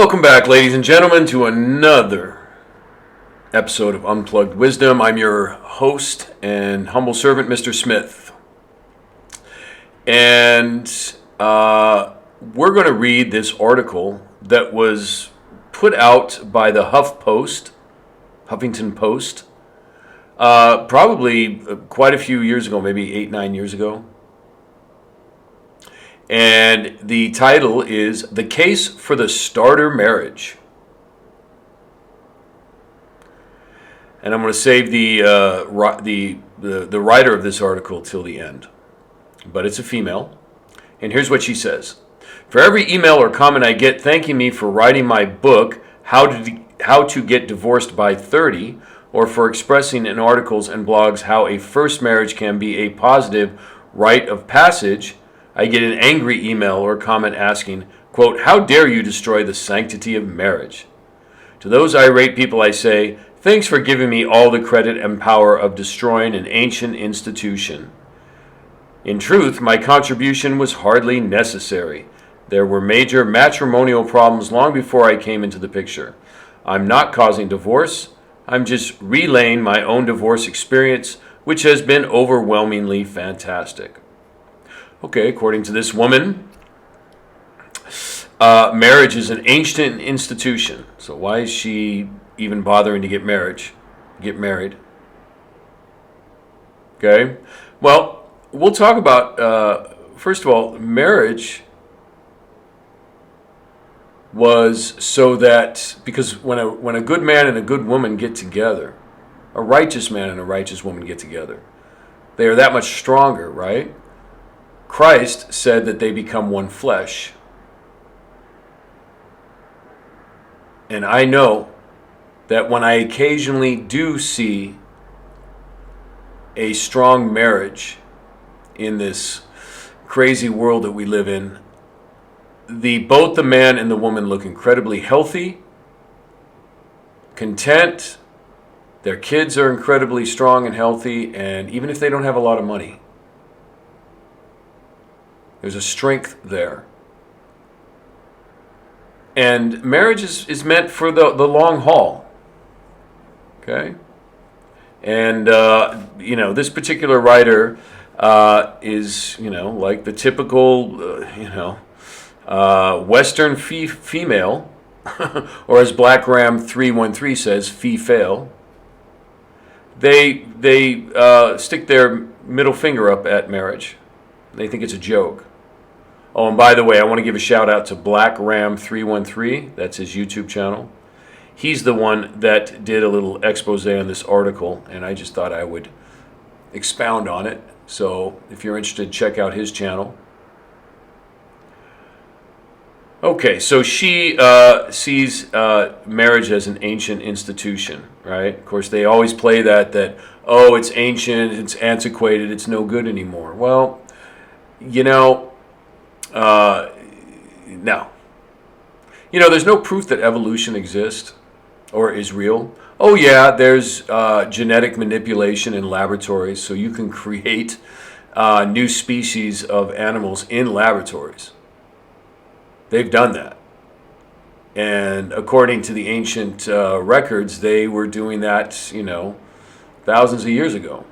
Welcome back, ladies and gentlemen, to another episode of Unplugged Wisdom. I'm your host and humble servant, Mr. Smith. And we're going to read this article that was put out by the Huffington Post, probably quite a few years ago, maybe 8-9 years ago. And the title is The Case for the Starter Marriage. And I'm going to save the writer of this article till the end. But it's a female. And here's what she says. For every email or comment I get thanking me for writing my book, How to Get Divorced by 30, or for expressing in articles and blogs how a first marriage can be a positive rite of passage, I get an angry email or comment asking, quote, how dare you destroy the sanctity of marriage? To those irate people I say, thanks for giving me all the credit and power of destroying an ancient institution. In truth, my contribution was hardly necessary. There were major matrimonial problems long before I came into the picture. I'm not causing divorce. I'm just relaying my own divorce experience, which has been overwhelmingly fantastic. Okay, according to this woman, marriage is an ancient institution. So why is she even bothering to get married? Okay, well, we'll talk about, first of all, marriage was so that, because when a good man and a good woman get together, a righteous man and a righteous woman get together, they are that much stronger, right? Christ said that they become one flesh. And I know that when I occasionally do see a strong marriage in this crazy world that we live in, both the man and the woman look incredibly healthy, content, their kids are incredibly strong and healthy, and even if they don't have a lot of money, there's a strength there. And marriage is meant for the long haul. Okay? And, this particular writer is, like the typical, Western female, or as Black Ram 313 says, fee-fail. They stick their middle finger up at marriage. They think it's a joke. Oh, and by the way, I want to give a shout out to Black Ram 313. That's his YouTube channel. He's the one that did a little expose on this article, and I just thought I would expound on it. So if you're interested, check out his channel. Okay, so she sees marriage as an ancient institution, right? Of course, they always play that, oh, it's ancient, it's antiquated, it's no good anymore. Well, no. There's no proof that evolution exists or is real. Oh yeah, there's genetic manipulation in laboratories, so you can create new species of animals in laboratories. They've done that. And according to the ancient records, they were doing that, thousands of years ago.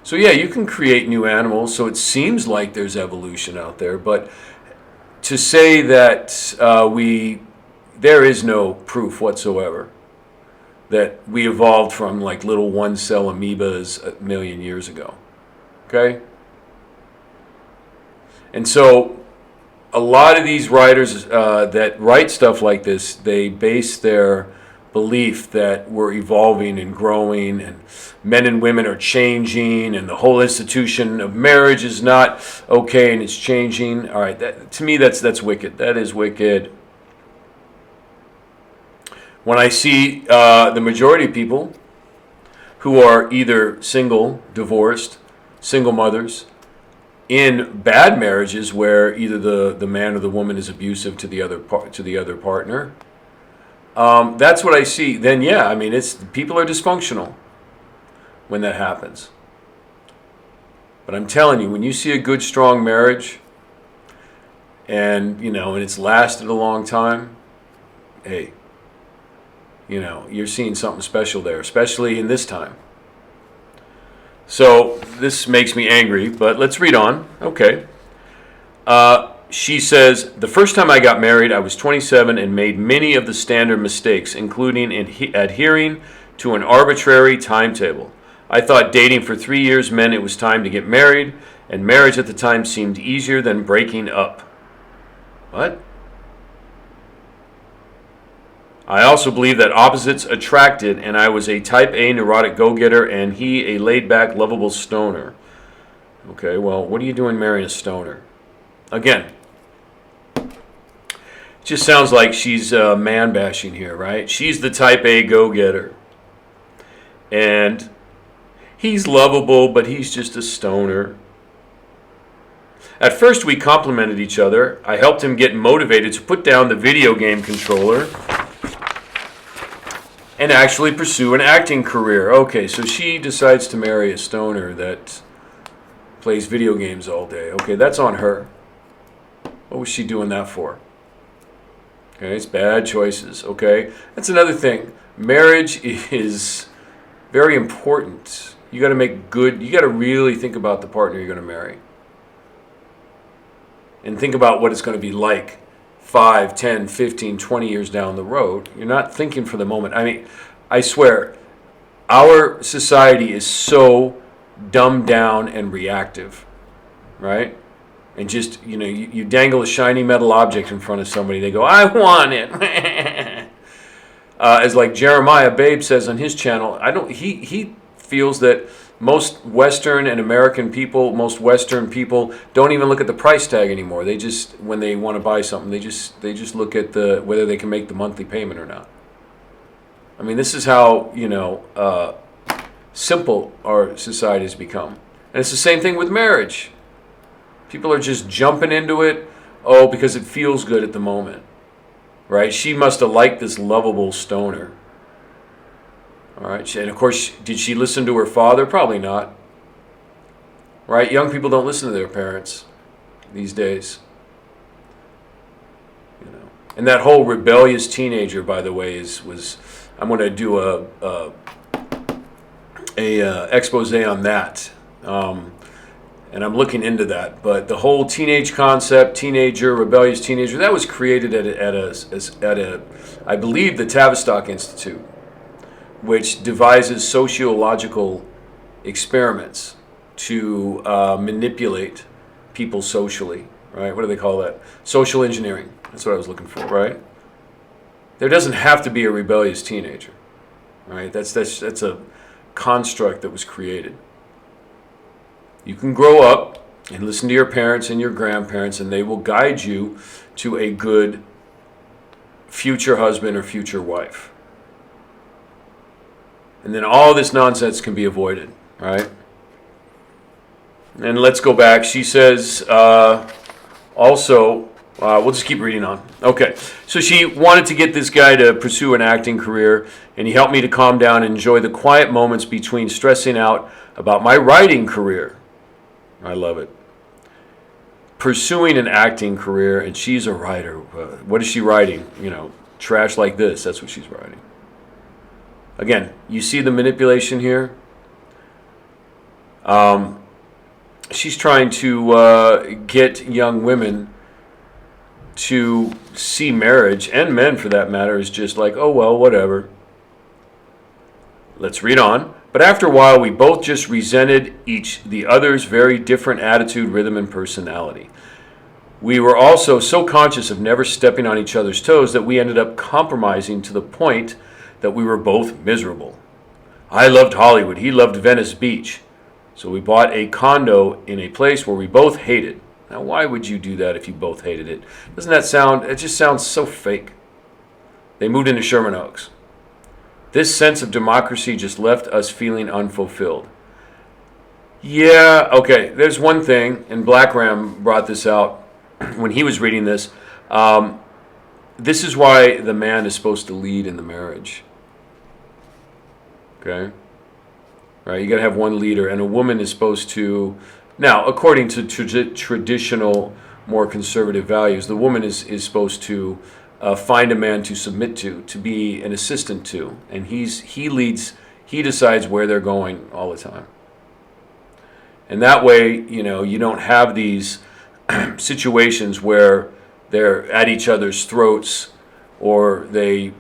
So yeah, you can create new animals, so it seems like there's evolution out there, but to say that there is no proof whatsoever that we evolved from like little one-cell amoebas a million years ago, okay? And so a lot of these writers that write stuff like this, they base their belief that we're evolving and growing and men and women are changing and the whole institution of marriage is not okay and it's changing. All right, to me that's wicked. That is wicked. When I see the majority of people who are either single, divorced, single mothers, in bad marriages where either the man or the woman is abusive to the other partner, that's what I see. Then yeah, people are dysfunctional when that happens. But I'm telling you, when you see a good, strong marriage, and and it's lasted a long time, hey, you're seeing something special there, especially in this time. So this makes me angry, but let's read on. Okay. She says, the first time I got married, I was 27 and made many of the standard mistakes, including adhering to an arbitrary timetable. I thought dating for 3 years meant it was time to get married, and marriage at the time seemed easier than breaking up. What? I also believe that opposites attracted, and I was a type A neurotic go-getter, and he a laid-back, lovable stoner. Okay, well, what are you doing marrying a stoner? Again, it just sounds like she's man-bashing here, right? She's the type A go-getter. And he's lovable, but he's just a stoner. At first, we complimented each other. I helped him get motivated to put down the video game controller and actually pursue an acting career. Okay, so she decides to marry a stoner that plays video games all day. Okay, that's on her. What was she doing that for? Okay, it's bad choices. Okay, that's another thing. Marriage is very important. You got to really think about the partner you're going to marry. And think about what it's going to be like 5, 10, 15, 20 years down the road. You're not thinking for the moment. I mean, I swear, our society is so dumbed down and reactive, right? And just, you dangle a shiny metal object in front of somebody, they go, I want it. As like Jeremiah Babe says on his channel, he feels that most Western people don't even look at the price tag anymore. They just, when they want to buy something, they just look at whether they can make the monthly payment or not. I mean, this is how simple our society has become, and it's the same thing with marriage. People are just jumping into it, because it feels good at the moment, right? She must have liked this lovable stoner. All right, and of course, did she listen to her father? Probably not. Right? Young people don't listen to their parents these days. And that whole rebellious teenager, by the way, was. I'm going to do a expose on that, and I'm looking into that. But the whole teenage concept, rebellious teenager, that was created at a I believe, the Tavistock Institute, which devises sociological experiments to manipulate people socially, right? What do they call that? Social engineering. That's what I was looking for, right? There doesn't have to be a rebellious teenager, right? That's a construct that was created. You can grow up and listen to your parents and your grandparents, and they will guide you to a good future husband or future wife. And then all this nonsense can be avoided, right? And let's go back. She says also, we'll just keep reading on. Okay, so she wanted to get this guy to pursue an acting career, and he helped me to calm down and enjoy the quiet moments between stressing out about my writing career. I love it. Pursuing an acting career, and she's a writer. What is she writing? Trash like this. That's what she's writing. Again, you see the manipulation here? She's trying to get young women to see marriage, and men for that matter, as just like, oh, well, whatever. Let's read on. But after a while, we both just resented each the other's very different attitude, rhythm, and personality. We were also so conscious of never stepping on each other's toes that we ended up compromising to the point that we were both miserable. I loved Hollywood. He loved Venice Beach. So we bought a condo in a place where we both hated. Now, why would you do that if you both hated it? Doesn't that sound, it just sounds so fake. They moved into Sherman Oaks. This sense of democracy just left us feeling unfulfilled. Yeah, okay, there's one thing, and Black Ram brought this out when he was reading this. This is why the man is supposed to lead in the marriage. Okay? Right, you got to have one leader, and a woman is supposed to, now, according to traditional more conservative values. The woman is supposed to find a man to submit to be an assistant to, and he decides where they're going all the time. And that way, you don't have these situations where they're at each other's throats, or they,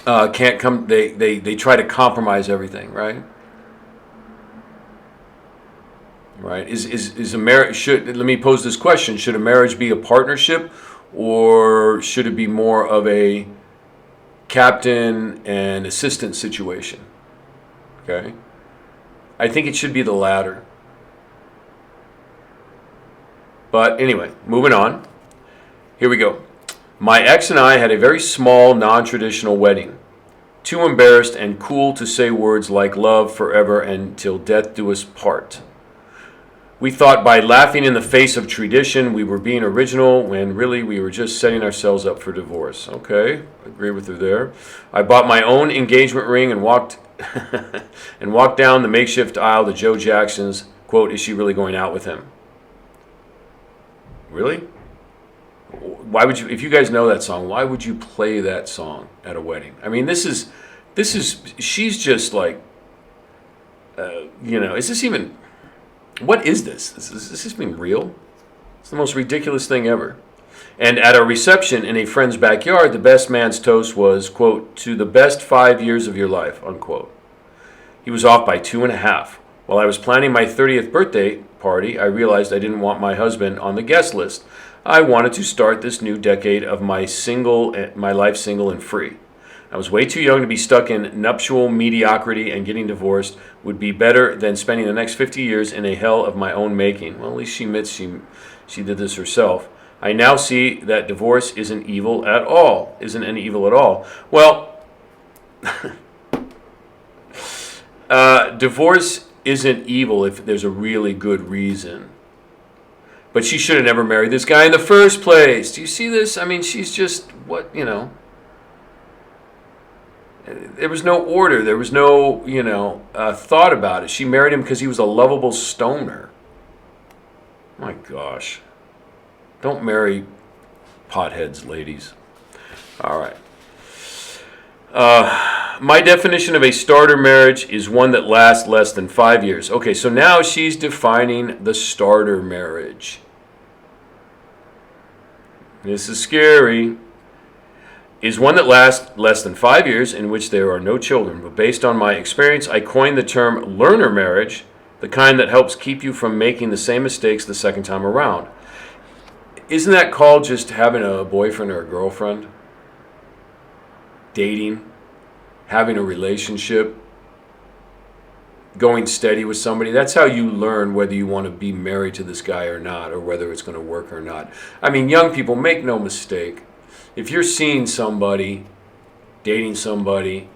can't come. They try to compromise everything, right? Right? Is a marriage let me pose this question: should a marriage be a partnership, or should it be more of a captain and assistant situation? Okay, I think it should be the latter. But anyway, moving on. Here we go. My ex and I had a very small, non-traditional wedding. Too embarrassed and cool to say words like love, forever, and till death do us part. We thought by laughing in the face of tradition we were being original, when really we were just setting ourselves up for divorce. Okay, agree with her there. I bought my own engagement ring and walked down the makeshift aisle to Joe Jackson's, quote, "Is she really going out with him?" Really? Why would you, if you guys know that song, why would you play that song at a wedding? I mean, she's just like, is this even, what is this? Is this even real? It's the most ridiculous thing ever. And at a reception in a friend's backyard, the best man's toast was, quote, "To the best 5 years of your life," unquote. He was off by 2.5. While I was planning my 30th birthday party, I realized I didn't want my husband on the guest list. I wanted to start this new decade of my life single and free. I was way too young to be stuck in nuptial mediocrity, and getting divorced would be better than spending the next 50 years in a hell of my own making. Well, at least she admits she did this herself. I now see that divorce isn't evil at all. Isn't any evil at all. Well, divorce isn't evil if there's a really good reason. But she should have never married this guy in the first place. Do you see this? I mean, she's just, there was no order. There was no, thought about it. She married him because he was a lovable stoner. My gosh. Don't marry potheads, ladies. All right. My definition of a starter marriage is one that lasts less than 5 years. Okay, so now she's defining the starter marriage. This is scary. Is one that lasts less than 5 years, in which there are no children. But based on my experience, I coined the term learner marriage, the kind that helps keep you from making the same mistakes the second time around. Isn't that called just having a boyfriend or a girlfriend? Dating, having a relationship, going steady with somebody. That's how you learn whether you want to be married to this guy or not, or whether it's going to work or not. I mean, young people, make no mistake. If you're seeing somebody, dating somebody,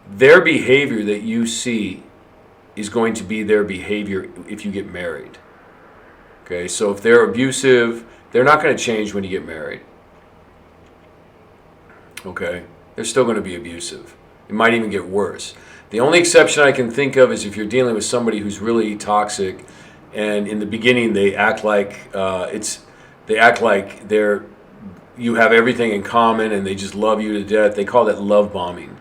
their behavior that you see is going to be their behavior if you get married. Okay, so if they're abusive, they're not going to change when you get married. Okay? They're still going to be abusive. It might even get worse. The only exception I can think of is if you're dealing with somebody who's really toxic, and in the beginning they act like you have everything in common and they just love you to death. They call that love bombing.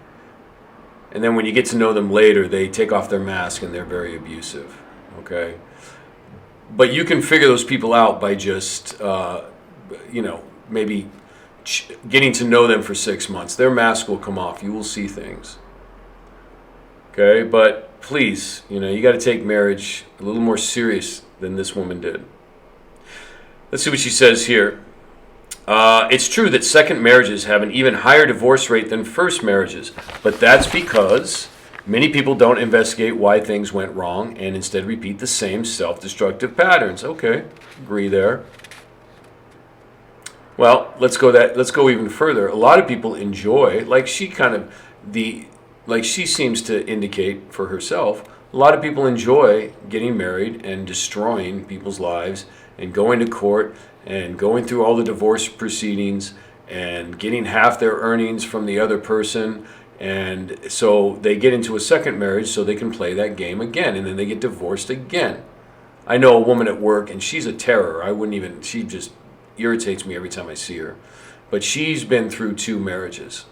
And then when you get to know them later, they take off their mask and they're very abusive. Okay? But you can figure those people out by just, maybe getting to know them for 6 months. Their mask will come off. You will see things. Okay? But please, you got to take marriage a little more serious than this woman did. Let's see what she says here. It's true that second marriages have an even higher divorce rate than first marriages, but that's because many people don't investigate why things went wrong and instead repeat the same self-destructive patterns. Okay, agree there. Well, let's go even further. A lot of people enjoy, like she seems to indicate for herself, a lot of people enjoy getting married and destroying people's lives and going to court and going through all the divorce proceedings and getting half their earnings from the other person. And so they get into a second marriage so they can play that game again, and then they get divorced again. I know a woman at work, and she's a terror. She just irritates me every time I see her. But she's been through 2 marriages.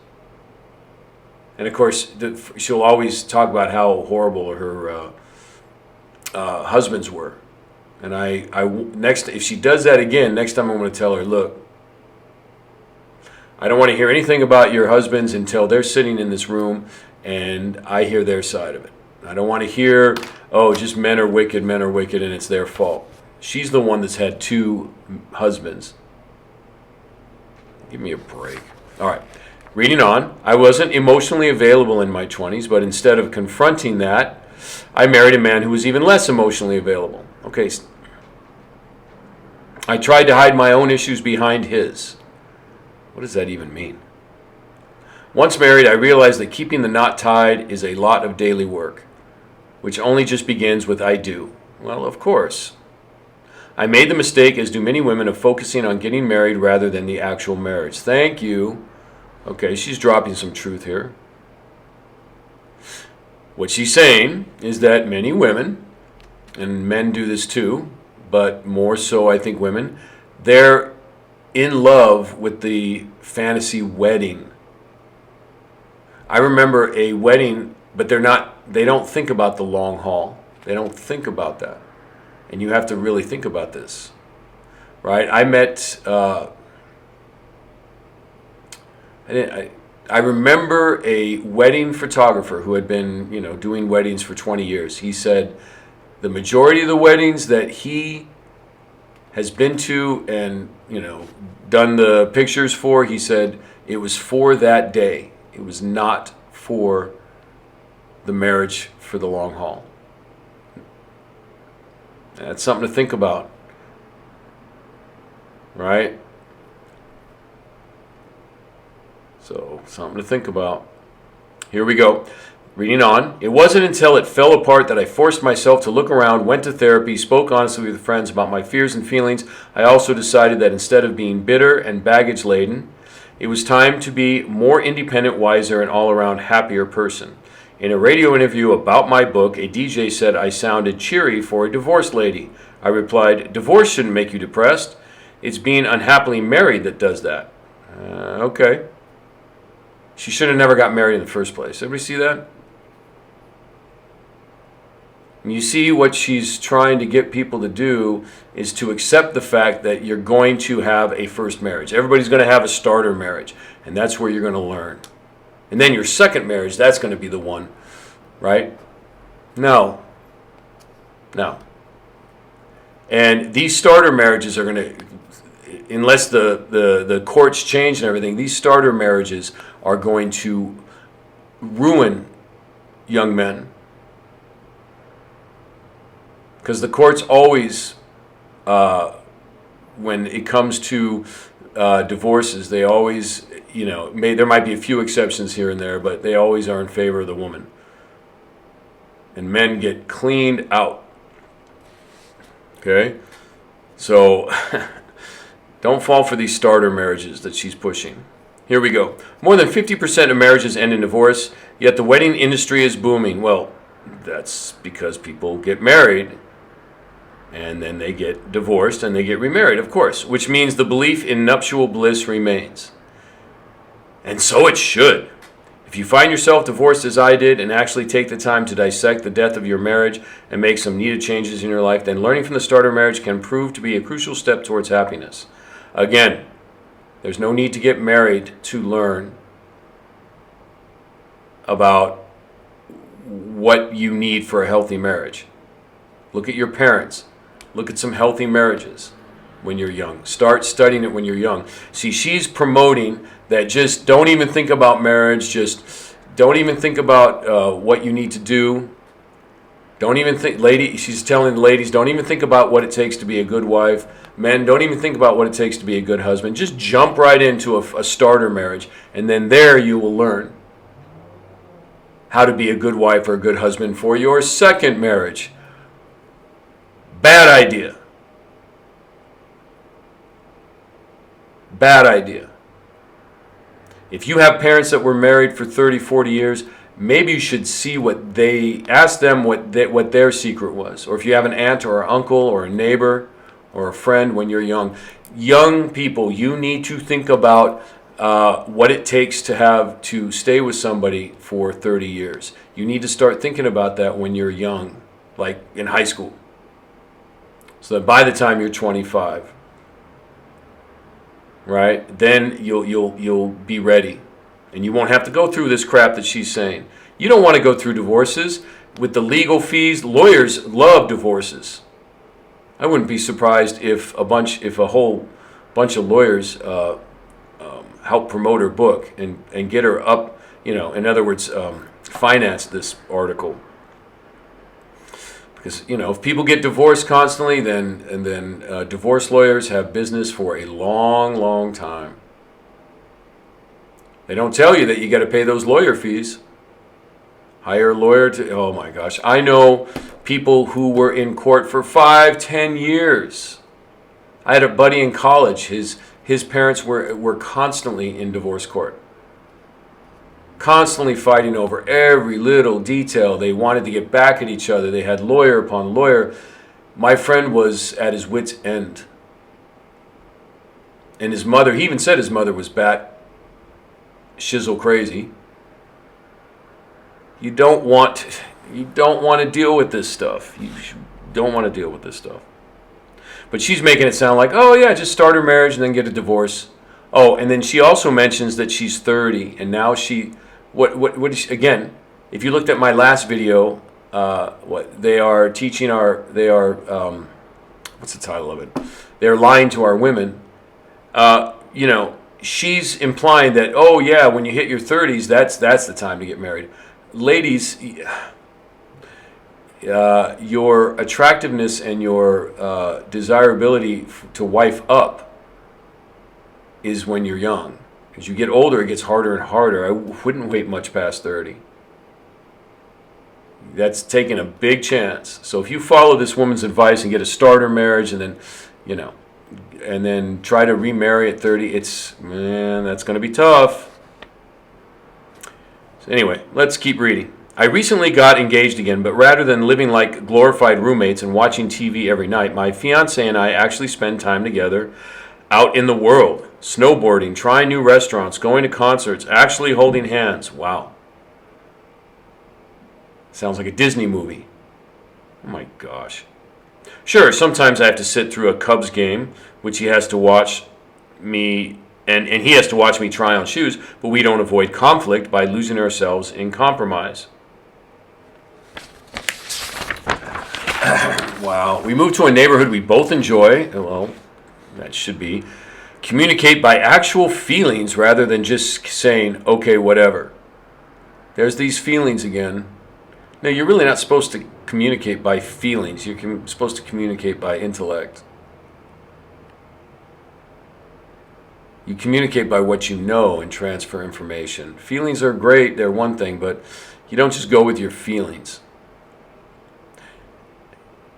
And of course, she'll always talk about how horrible her husbands were. And if she does that again, next time I'm going to tell her, look, I don't want to hear anything about your husbands until they're sitting in this room and I hear their side of it. I don't want to hear, oh, just men are wicked, and it's their fault. She's the one that's had 2 husbands. Give me a break. All right. Reading on. I wasn't emotionally available in my 20s, but instead of confronting that, I married a man who was even less emotionally available. Okay. I tried to hide my own issues behind his. What does that even mean? Once married, I realized that keeping the knot tied is a lot of daily work, which only just begins with I do. Well, of course. I made the mistake, as do many women, of focusing on getting married rather than the actual marriage. Thank you. Okay, she's dropping some truth here. What she's saying is that many women, and men do this too, but more so I think women, they're in love with the fantasy wedding. I remember a wedding, but they don't think about the long haul. They don't think about that. And you have to really think about this, right? I met, I remember a wedding photographer who had been, doing weddings for 20 years. He said the majority of the weddings that he has been to and, done the pictures for, he said it was for that day. It was not for the marriage for the long haul. That's something to think about, right? So, something to think about. Here we go. Reading on. It wasn't until it fell apart that I forced myself to look around, went to therapy, spoke honestly with friends about my fears and feelings. I also decided that instead of being bitter and baggage laden, it was time to be more independent, wiser, and all around happier person. In a radio interview about my book, a DJ said I sounded cheery for a divorced lady. I replied, divorce shouldn't make you depressed. It's being unhappily married that does that. Okay. She should have never got married in the first place. Everybody see that? And you see what she's trying to get people to do is to accept the fact that you're going to have a first marriage. Everybody's going to have a starter marriage, and that's where you're going to learn. And then your second marriage, that's going to be the one, right? No. And these starter marriages are going to, unless the courts change and everything, these starter marriages are going to ruin young men. Because the courts always, when it comes to divorces, they always, there might be a few exceptions here and there, but they always are in favor of the woman. And men get cleaned out. Okay? So, don't fall for these starter marriages that she's pushing. Here we go. More than 50% of marriages end in divorce, yet the wedding industry is booming. Well, that's because people get married and then they get divorced and they get remarried, of course, which means the belief in nuptial bliss remains. And so it should. If you find yourself divorced as I did and actually take the time to dissect the death of your marriage and make some needed changes in your life, then learning from the starter marriage can prove to be a crucial step towards happiness. Again, there's no need to get married to learn about what you need for a healthy marriage. Look at your parents. Look at some healthy marriages when you're young. Start studying it when you're young. See, she's promoting that just don't even think about marriage. Just don't even think about what you need to do. Don't even think, she's telling the ladies, don't even think about what it takes to be a good wife. Men, don't even think about what it takes to be a good husband. Just jump right into a starter marriage, and then there you will learn how to be a good wife or a good husband for your second marriage. Bad idea. Bad idea. If you have parents that were married for 30, 40 years, maybe you should see what they ask them what their secret was. Or if you have an aunt or an uncle or a neighbor or a friend when you're young people, you need to think about what it takes to stay with somebody for 30 years. You need to start thinking about that when you're young, like in high school, so that by the time you're 25, right, then you'll be ready, and you won't have to go through this crap that she's saying. You don't want to go through divorces with the legal fees. Lawyers love divorces. I wouldn't be surprised if a whole bunch of lawyers help promote her book and get her up. In other words, finance this article. Because if people get divorced constantly, then divorce lawyers have business for a long, long time. They don't tell you that you got to pay those lawyer fees. Hire a lawyer oh my gosh. I know people who were in court for 5-10 years. I had a buddy in college. His parents were constantly in divorce court. Constantly fighting over every little detail. They wanted to get back at each other. They had lawyer upon lawyer. My friend was at his wit's end. And his mother, he even said his mother was bat shizzle crazy. You don't want to deal with this stuff. You don't want to deal with this stuff. But she's making it sound like, oh yeah, just start her marriage and then get a divorce. Oh, and then she also mentions that she's 30, and now what is she, again, if you looked at my last video, what's the title of it? They're lying to our women. She's implying that, oh yeah, when you hit your 30s, that's the time to get married. Ladies, your attractiveness and your desirability to wife up is when you're young. As you get older, it gets harder and harder. I wouldn't wait much past 30. That's taking a big chance. So if you follow this woman's advice and get a starter marriage and then try to remarry at 30, that's going to be tough. So anyway, let's keep reading. I recently got engaged again, but rather than living like glorified roommates and watching TV every night, my fiance and I actually spend time together out in the world, snowboarding, trying new restaurants, going to concerts, actually holding hands. Wow. Sounds like a Disney movie. Oh my gosh. Sure, sometimes I have to sit through a Cubs game, which he has to watch me, and he has to watch me try on shoes, but we don't avoid conflict by losing ourselves in compromise. Wow. We moved to a neighborhood we both enjoy. Well, that should be. Communicate by actual feelings rather than just saying, okay, whatever. There's these feelings again. No, you're really not supposed to communicate by feelings. You're supposed to communicate by intellect. You communicate by what you know and transfer information. Feelings are great, they're one thing, but you don't just go with your feelings.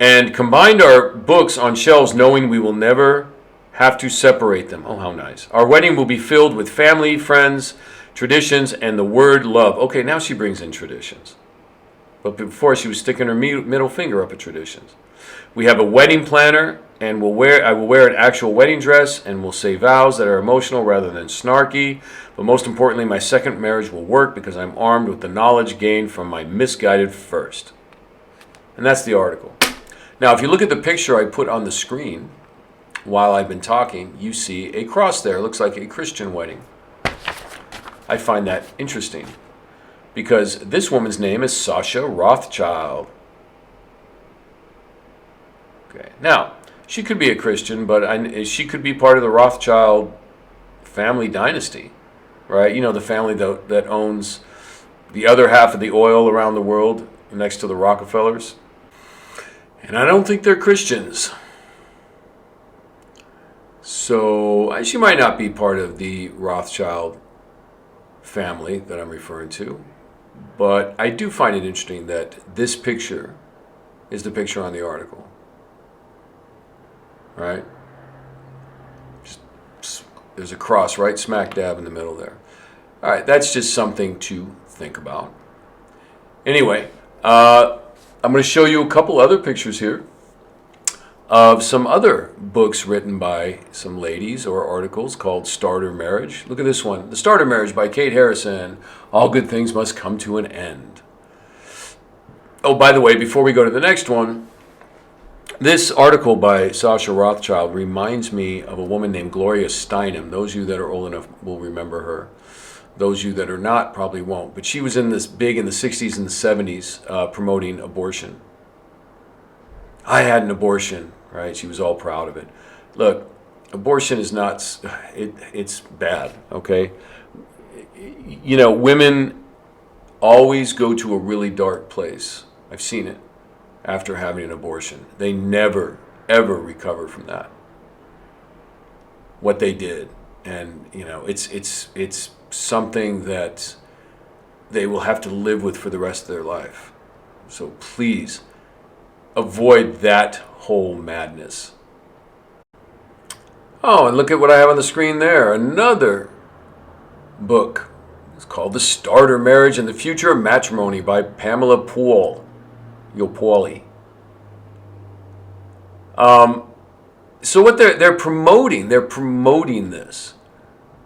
And combined our books on shelves knowing we will never have to separate them. Oh, how nice. Our wedding will be filled with family, friends, traditions, and the word love. Okay, now she brings in traditions. But before, she was sticking her middle finger up at traditions. We have a wedding planner, and I will wear an actual wedding dress, and will say vows that are emotional rather than snarky. But most importantly, my second marriage will work because I'm armed with the knowledge gained from my misguided first. And that's the article. Now, if you look at the picture I put on the screen while I've been talking, you see a cross there. It looks like a Christian wedding. I find that interesting because this woman's name is Sasha Rothschild. Okay, now, she could be a Christian, but she could be part of the Rothschild family dynasty, right? You know, the family that owns the other half of the oil around the world next to the Rockefellers. And I don't think they're Christians. So she might not be part of the Rothschild family that I'm referring to. But I do find it interesting that this picture is the picture on the article. Right? There's a cross right smack dab in the middle there. All right, that's just something to think about. Anyway, I'm going to show you a couple other pictures here of some other books written by some ladies or articles called Starter Marriage. Look at this one, The Starter Marriage by Kate Harrison. All good things must come to an end. Oh, by the way, before we go to the next one, this article by Sasha Rothschild reminds me of a woman named Gloria Steinem. Those of you that are old enough will remember her. Those of you that are not probably won't. But she was in the 60s and the 70s promoting abortion. I had an abortion, right? She was all proud of it. Look, abortion is not, it's bad, okay? You know, women always go to a really dark place. I've seen it after having an abortion. They never, ever recover from that. What they did. And, you know, it's something that they will have to live with for the rest of their life. So please avoid that whole madness. Oh, and look at what I have on the screen there. Another book. It's called The Starter Marriage and the Future of Matrimony by Pamela Yopoli. So what they're promoting this,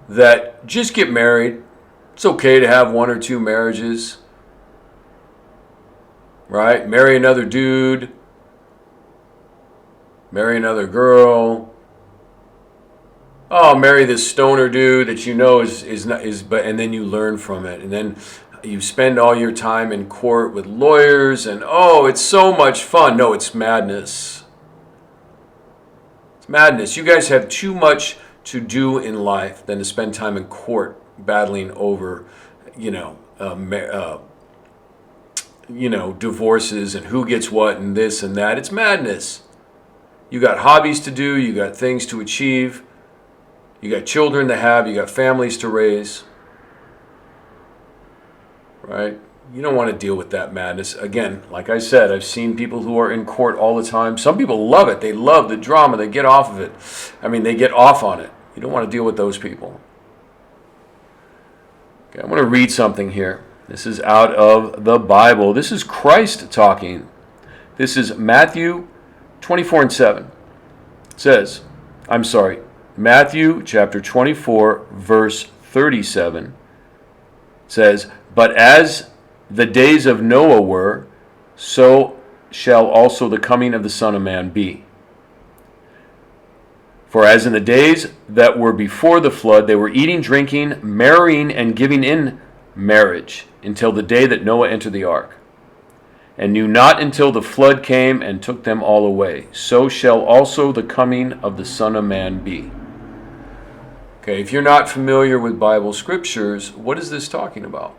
that just get married. It's okay to have one or two marriages, right? Marry another dude, marry another girl. Oh, marry this stoner dude that you know and then you learn from it, and then you spend all your time in court with lawyers, and oh, it's so much fun. No, it's madness. It's madness. You guys have too much to do in life than to spend time in court battling over, divorces and who gets what and this and that. It's madness. You got hobbies to do. You got things to achieve. You got children to have. You got families to raise. Right? You don't want to deal with that madness. Again, like I said, I've seen people who are in court all the time. Some people love it. They love the drama. They get off of it. I mean, they get off on it. You don't want to deal with those people. Okay, I want to read something here. This is out of the Bible. This is Christ talking. This is Matthew 24:7. It says, Matthew chapter 24, verse 37 says, "But as the days of Noah were, so shall also the coming of the Son of Man be. For as in the days that were before the flood, they were eating, drinking, marrying, and giving in marriage until the day that Noah entered the ark, and knew not until the flood came and took them all away. So shall also the coming of the Son of Man be." Okay, if you're not familiar with Bible scriptures, what is this talking about?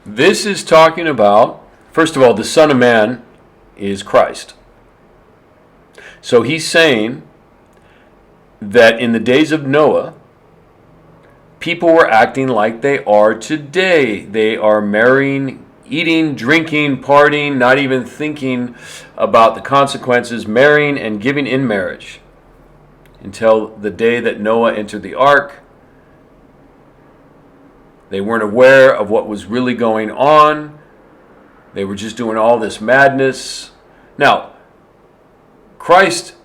This is talking about, first of all, the Son of Man is Christ. So he's saying that in the days of Noah, people were acting like they are today. They are marrying, eating, drinking, partying, not even thinking about the consequences, marrying and giving in marriage until the day that Noah entered the ark. They weren't aware of what was really going on. They were just doing all this madness. Now, Christ,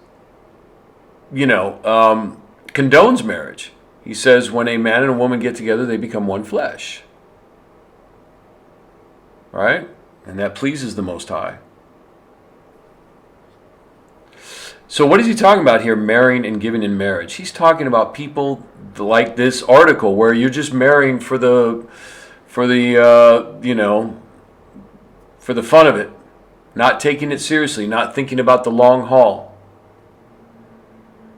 condones marriage. He says when a man and a woman get together, they become one flesh. Right? And that pleases the Most High. So what is he talking about here, marrying and giving in marriage? He's talking about people like this article where you're just marrying for the fun of it, not taking it seriously, not thinking about the long haul.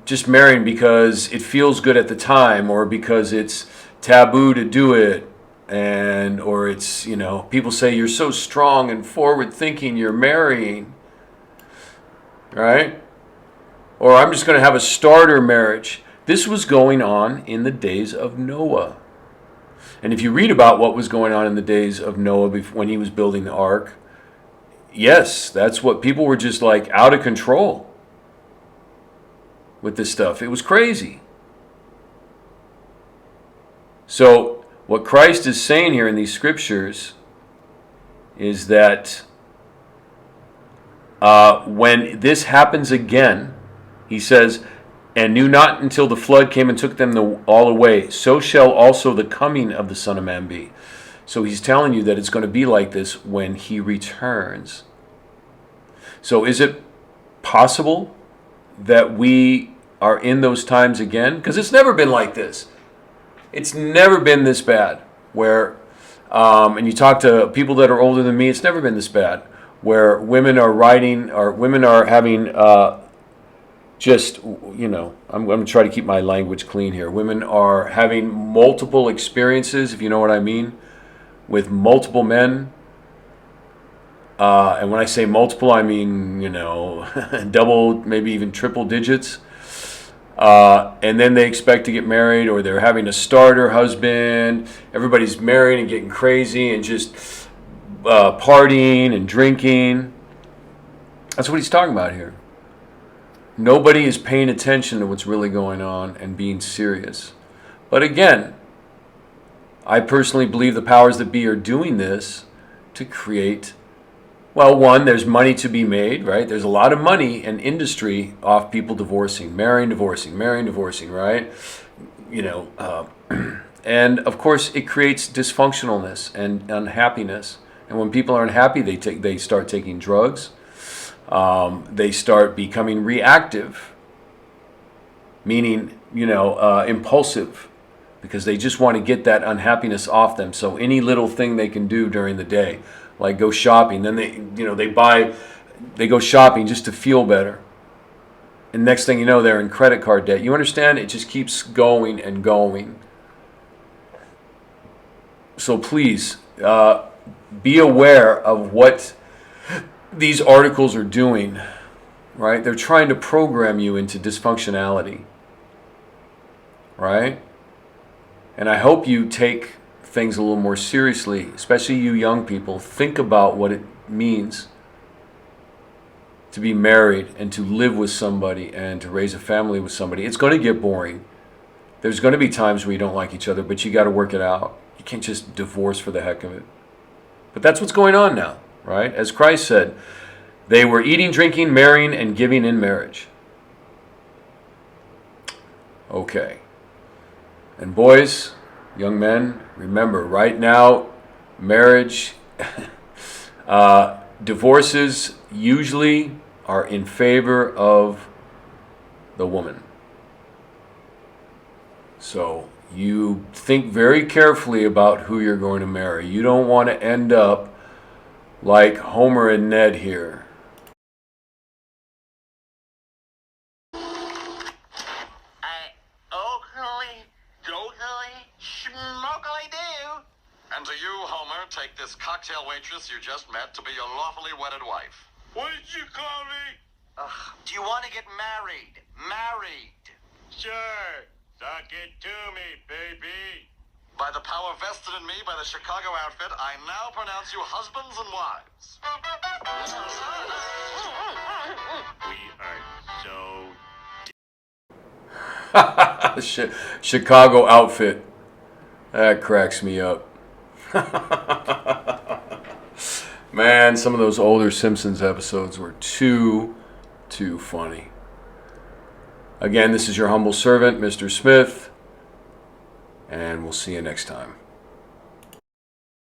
Just marrying because it feels good at the time, or because it's taboo to do it, or it's, people say you're so strong and forward thinking, you're marrying, right? Or I'm just going to have a starter marriage. This was going on in the days of Noah. And if you read about what was going on in the days of Noah when he was building the ark, yes, that's what people were just like out of control with this stuff. It was crazy. So what Christ is saying here in these scriptures is that when this happens again, he says, and knew not until the flood came and took them all away, so shall also the coming of the Son of Man be. So he's telling you that it's going to be like this when he returns. So is it possible that we are in those times again? Because it's never been like this. It's never been this bad. Where, and you talk to people that are older than me, it's never been this bad. Where women are writing, or women are having I'm going to try to keep my language clean here. Women are having multiple experiences, if you know what I mean, with multiple men. And when I say multiple, I mean, double, maybe even triple digits. And then they expect to get married, or they're having a starter husband. Everybody's married and getting crazy and just partying and drinking. That's what he's talking about here. Nobody is paying attention to what's really going on and being serious. But again, I personally believe the powers that be are doing this to create, well, one, there's money to be made, right? There's a lot of money and industry off people divorcing, marrying, divorcing, right? And of course, it creates dysfunctionalness and unhappiness. And when people are unhappy, they start taking drugs. They start becoming reactive, meaning, impulsive, because they just want to get that unhappiness off them. So any little thing they can do during the day, like go shopping, then they go shopping just to feel better. And next thing you know, they're in credit card debt. You understand? It just keeps going and going. So please, be aware of what these articles are doing, right? They're trying to program you into dysfunctionality, right? And I hope you take things a little more seriously, especially you young people. Think about what it means to be married and to live with somebody and to raise a family with somebody. It's going to get boring. There's going to be times where you don't like each other, but you got to work it out. You can't just divorce for the heck of it. But that's what's going on now, right? As Christ said, they were eating, drinking, marrying, and giving in marriage. Okay. And boys, young men, remember, right now, marriage, divorces usually are in favor of the woman. So you think very carefully about who you're going to marry. You don't want to end up like Homer and Ned here. And to you, Homer, take this cocktail waitress you just met to be your lawfully wedded wife. What did you call me? Do you want to get married? Married. Sure. Talk it to me, baby. By the power vested in me by the Chicago outfit, I now pronounce you husbands and wives. We are so... Chicago outfit. That cracks me up. Man, some of those older Simpsons episodes were too funny. Again, this is your humble servant, Mr. Smith, and we'll see you next time.